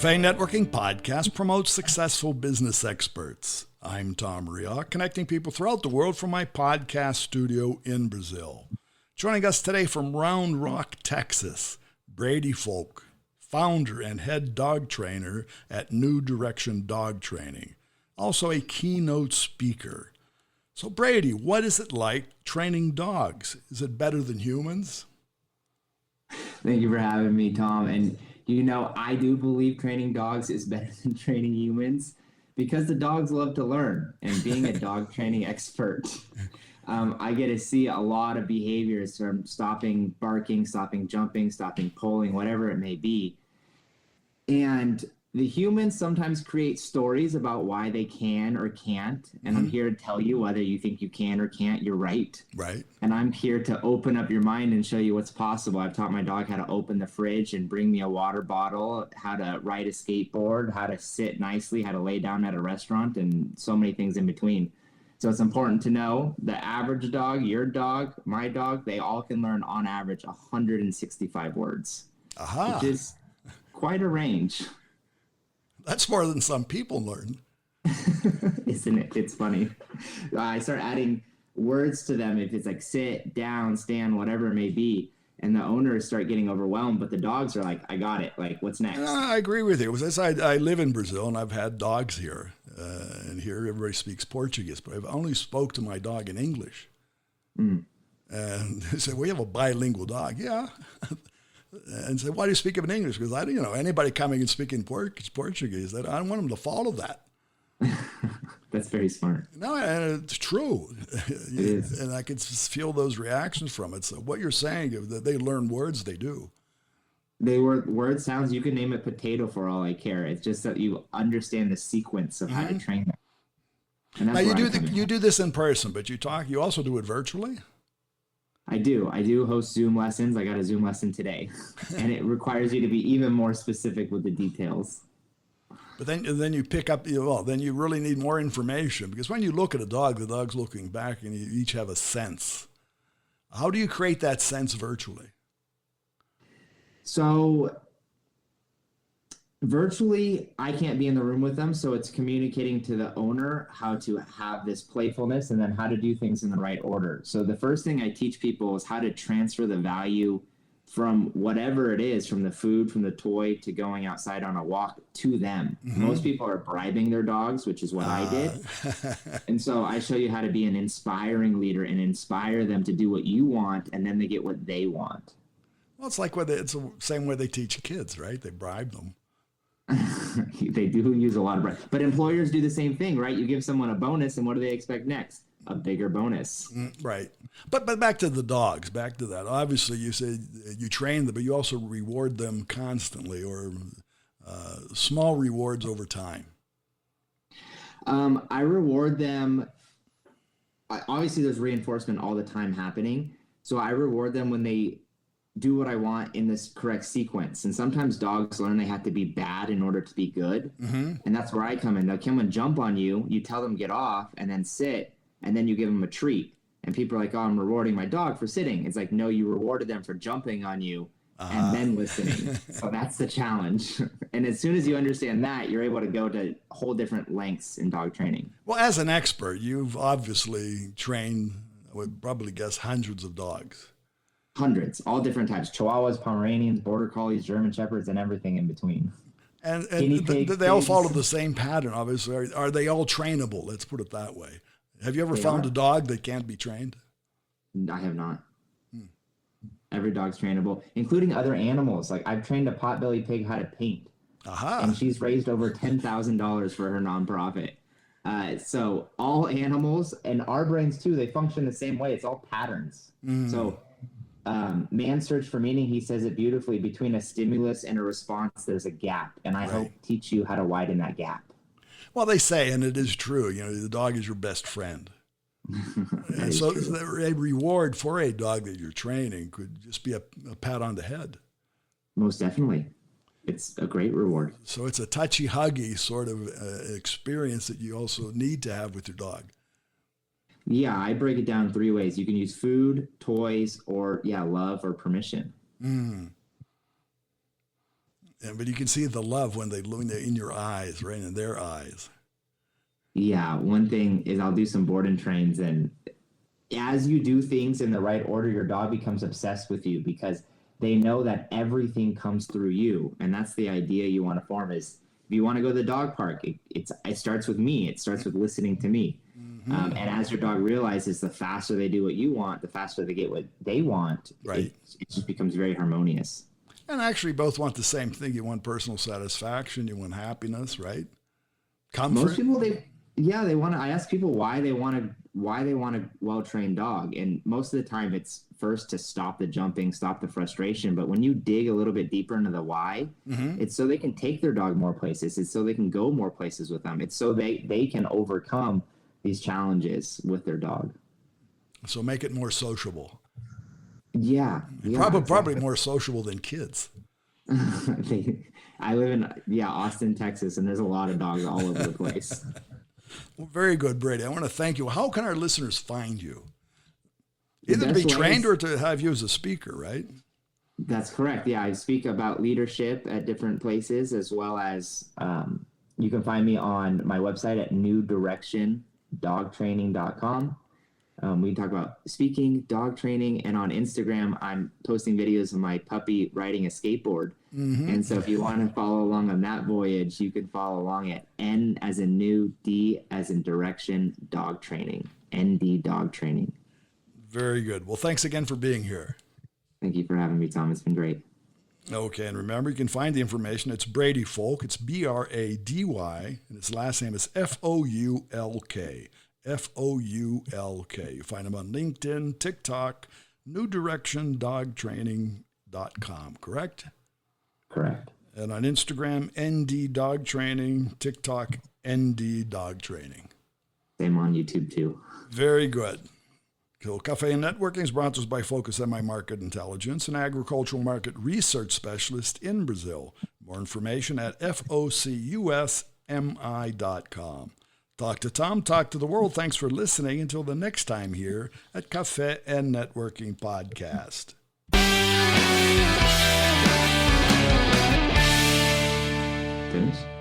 Cafe Networking Podcast promotes successful business experts. I'm Tom Ria, connecting people throughout the world from my podcast studio in Brazil. Joining us today from Round Rock, Texas, Brady Foulk, founder and head dog trainer at New Direction Dog Training, also a keynote speaker. So Brady, what is it like training dogs? Is it better than humans? Thank you for having me, Tom. And I do believe training dogs is better than training humans because the dogs love to learn. And being a dog training expert, I get to see a lot of behaviors from stopping barking, stopping jumping, stopping pulling, whatever it may be. And the humans sometimes create stories about why they can or can't. And I'm here to tell you whether you think you can or can't, you're right. Right. And I'm here to open up your mind and show you what's possible. I've taught my dog how to open the fridge and bring me a water bottle, how to ride a skateboard, how to sit nicely, how to lay down at a restaurant, and so many things in between. So it's important to know the average dog, your dog, my dog, they all can learn on average 165 words, which is quite a range. That's more than some people learn. Isn't it? It's funny. I start adding words to them if it's like sit, down, stand, whatever it may be. And the owners start getting overwhelmed, but the dogs are like, I got it. Like, what's next? I agree with you. I live in Brazil, and I've had dogs here. And here everybody speaks Portuguese, but I've only spoke to my dog in English. And they say, we have a bilingual dog. Yeah. And say, why do you speak of in English? Because anybody coming and speaking Portuguese, I don't want them to follow that. That's very smart. No, and it's true. It is. And I can feel those reactions from it. So what you're saying, if they learn words, they do. They were word sounds. You can name it potato for all I care. It's just that you understand the sequence of how to train them. And that's now you do this in person, but you also do it virtually? I do host Zoom lessons. I got a Zoom lesson today, and it requires you to be even more specific with the details. But then you pick up, then you really need more information, because when you look at a dog, the dog's looking back, and you each have a sense. How do you create that sense virtually? So virtually, I can't be in the room with them, so it's communicating to the owner how to have this playfulness and then how to do things in the right order. So the first thing I teach people is how to transfer the value from whatever it is, from the food, from the toy, to going outside on a walk to them. Most people are bribing their dogs, which is what I did. And so I show you how to be an inspiring leader and inspire them to do what you want, and then they get what they want. Well, it's the same way they teach kids, right? They bribe them. They do use a lot of bread, but employers do the same thing, right? You give someone a bonus, and what do they expect next? A bigger bonus. Right. But back to the dogs, back to that. Obviously, you said you train them, but you also reward them constantly, or small rewards over time. I reward them. Obviously, there's reinforcement all the time happening. So I reward them when they do what I want in this correct sequence. And sometimes dogs learn they have to be bad in order to be good. And that's where I come in. They'll come and jump on you. You tell them get off and then sit, and then you give them a treat. And people are like, oh, I'm rewarding my dog for sitting. It's like, no, you rewarded them for jumping on you and then listening. So that's the challenge. And as soon as you understand that, you're able to go to whole different lengths in dog training. Well, as an expert, you've obviously trained, I would probably guess, hundreds of dogs. Hundreds, all different types: Chihuahuas, Pomeranians, Border Collies, German Shepherds, and everything in between. And they all follow the same pattern, obviously. Are they all trainable? Let's put it that way. Have you ever found a dog that can't be trained? I have not. Every dog's trainable, including other animals. Like, I've trained a potbelly pig how to paint, and she's raised over $10,000 for her nonprofit. So all animals, and our brains too, they function the same way. It's all patterns. So Man's Search for Meaning, he says it beautifully: between a stimulus and a response, there's a gap. And I hope teach you how to widen that gap. Well, they say, and it is true, the dog is your best friend. And so a reward for a dog that you're training could just be a pat on the head. Most definitely. It's a great reward. So it's a touchy-huggy sort of experience that you also need to have with your dog. Yeah, I break it down 3 ways. You can use food, toys, or love or permission. But you can see the love when they're in your eyes, right? In their eyes. Yeah. One thing is I'll do some board and trains, and as you do things in the right order, your dog becomes obsessed with you because they know that everything comes through you. And that's the idea you want to form is if you want to go to the dog park, it starts with me. It starts with listening to me. And as your dog realizes the faster they do what you want, the faster they get what they want, right. It just becomes very harmonious. And actually both want the same thing. You want personal satisfaction. You want happiness, right? Comfort. Most people, they want to, I ask people why they want a well-trained dog. And most of the time it's first to stop the jumping, stop the frustration. But when you dig a little bit deeper into the why, it's so they can take their dog more places. It's so they can go more places with them. It's so they can overcome these challenges with their dog. So make it more sociable. Yeah. Probably more sociable than kids. I live in Austin, Texas, and there's a lot of dogs all over the place. Well, very good, Brady. I want to thank you. How can our listeners find you? Either to be trained or to have you as a speaker, right? That's correct. Yeah, I speak about leadership at different places, as well as you can find me on my website at newdirectiondogtraining.com. We talk about speaking, dog training, and on Instagram, I'm posting videos of my puppy riding a skateboard. And so if you want to follow along on that voyage, you can follow along at N as in new, D as in direction, dog training, ND dog training. Very good. Well, thanks again for being here. Thank you for having me, Tom. It's been great. Okay, and remember, you can find the information. It's Brady Foulk. It's Brady, and his last name is Foulk. Foulk. You find him on LinkedIn, TikTok, newdirectiondogtraining.com, correct? Correct. And on Instagram, ND Dog Training, TikTok, ND Dog Training. Same on YouTube, too. Very good. So Cafe and Networking is brought to us by Focus MI Market Intelligence, an agricultural market research specialist in Brazil. More information at focusmi.com. Talk to Tom, talk to the world. Thanks for listening. Until the next time here at Cafe and Networking Podcast. Finish?